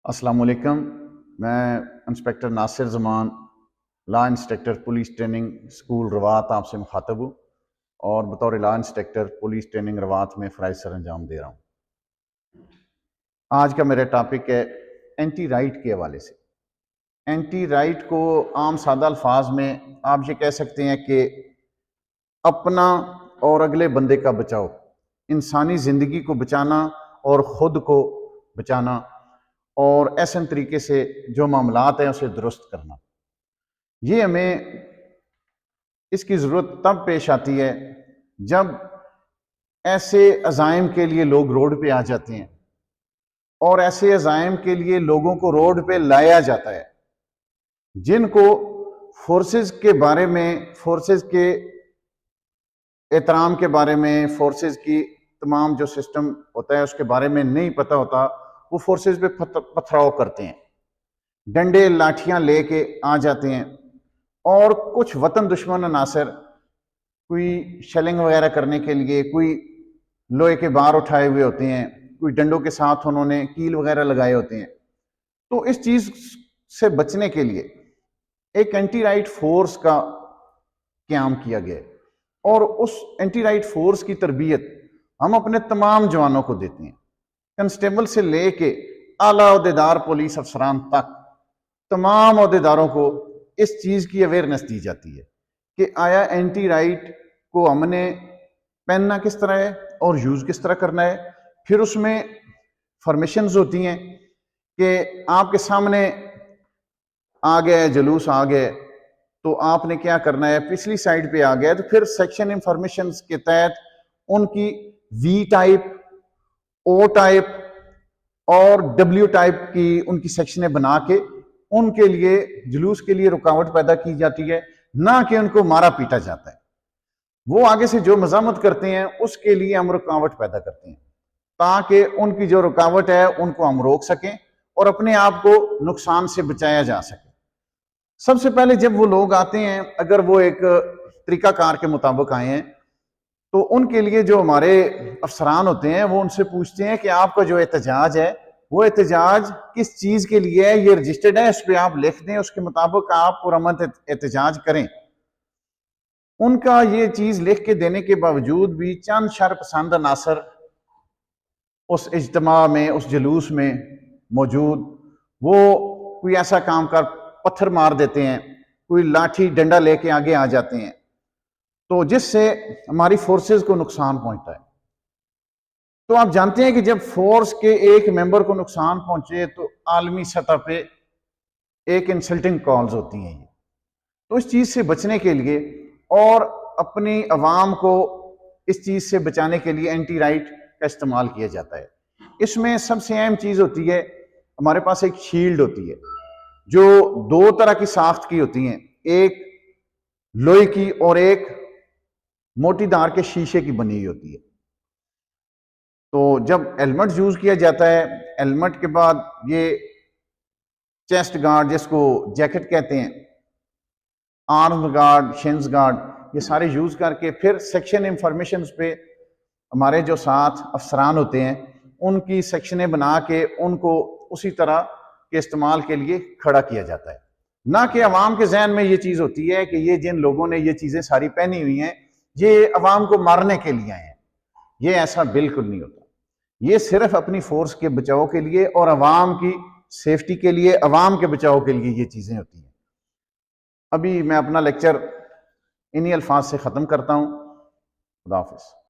अस्सलाम वालेकुम। मैं inspector Nasir Zaman, law inspector police training school Rawat आपसे मुखातब हूँ और बतौर law inspector police training Rawat में फ़राइज़ सर अंजाम दे रहा हूँ। आज का मेरा टॉपिक है एंटी राइट के हवाले से। एंटी राइट को आम सादा अल्फाज में आप ये कह सकते हैं कि अपना और अगले बंदे का बचाव, इंसानी ज़िंदगी को बचाना और ख़ुद को बचाना और ऐसे तरीके से जो मामलात हैं उसे दुरुस्त करना। ये हमें इसकी ज़रूरत तब पेश आती है जब ऐसे अज़ाइम के लिए लोग रोड पे आ जाते हैं और ऐसे अज़ाइम के लिए लोगों को रोड पे लाया जाता है जिनको फोर्सेस के बारे में, फोर्सेस के एहतराम के बारे में, फोर्सेस की तमाम जो सिस्टम होता है उसके बारे में नहीं पता होता। वो फोर्सेस पे पथराव करते हैं, डंडे लाठियां लेके आ जाते हैं और कुछ वतन दुश्मन अनासर कोई शेलिंग वगैरह करने के लिए कोई लोहे के बार उठाए हुए होते हैं, कोई डंडों के साथ उन्होंने कील वगैरह लगाए होते हैं। तो इस चीज से बचने के लिए एक एंटी राइट फोर्स का क़याम किया गया और उस एंटी राइट फोर्स की तरबियत हम अपने तमाम जवानों को देते हैं। कंस्टेबल से लेके आला ओहदेदार पुलिस अफसरान तक तमाम ओहदेदारों को इस चीज़ की अवेयरनेस दी जाती है कि आया एंटी राइट को हमने पहनना किस तरह है और यूज़ किस तरह करना है। फिर उसमें फॉर्मेशंस होती हैं कि आपके सामने आ गया जुलूस आ गए तो आपने क्या करना है, पिछली साइड पे आ गया तो फिर सेक्शन इंफॉर्मेशन के तहत उनकी वी टाइप, ओ टाइप और डब्ल्यू टाइप की उनकी सेक्शनें बना के उनके लिए जुलूस के लिए रुकावट पैदा की जाती है, ना कि उनको मारा पीटा जाता है। वो आगे से जो मजामत करते हैं उसके लिए हम रुकावट पैदा करते हैं ताकि उनकी जो रुकावट है उनको हम रोक सकें और अपने आप को नुकसान से बचाया जा सके। सबसे पहले जब वो लोग आते हैं, अगर वो एक तरीकाकार के मुताबिक आए हैं तो उनके लिए जो हमारे अफसरान होते हैं वो उनसे पूछते हैं कि आपका जो एहतजाज है वो एहतजाज किस चीज़ के लिए है, ये रजिस्टर्ड है, इस पर आप लिख दें, उसके मुताबिक आप पुरअमन एहतजाज करें। उनका ये चीज़ लिख के देने के बावजूद भी चंद शरपसंद अनासर उस इज्तिमा में, उस जुलूस में मौजूद, वो कोई ऐसा काम कर पत्थर मार देते हैं, कोई लाठी डंडा लेके आगे आ जाते हैं, तो जिससे हमारी फोर्सेस को नुकसान पहुंचता है। तो आप जानते हैं कि जब फोर्स के एक मेंबर को नुकसान पहुंचे तो आलमी सतह पे एक इंसल्टिंग कॉल्स होती हैं। ये तो इस चीज से बचने के लिए और अपनी अवाम को इस चीज से बचाने के लिए एंटी राइट का इस्तेमाल किया जाता है। इसमें सबसे अहम चीज होती है, हमारे पास एक शील्ड होती है जो दो तरह की साख्त की होती हैं, एक लोहे की और एक मोटी धार के शीशे की बनी हुई होती है। तो जब हेलमेट यूज किया जाता है, हेलमेट के बाद ये चेस्ट गार्ड जिसको जैकेट कहते हैं, आर्म गार्ड, शिन्स गार्ड, ये सारे यूज करके फिर सेक्शन इंफॉर्मेशन पे हमारे जो साथ अफसरान होते हैं उनकी सेक्शनें बना के उनको उसी तरह के इस्तेमाल के लिए खड़ा किया जाता है। ना कि अवाम के जहन में ये चीज होती है कि ये जिन लोगों ने ये चीजें सारी पहनी हुई हैं ये अवाम को मारने के लिए आए हैं। ये ऐसा बिल्कुल नहीं होता। ये सिर्फ अपनी फोर्स के बचाव के लिए और अवाम की सेफ्टी के लिए, अवाम के बचाव के लिए ये चीजें होती हैं। अभी मैं अपना लेक्चर इन्हीं अल्फाज से ख़त्म करता हूँ। खुदा हाफिज़।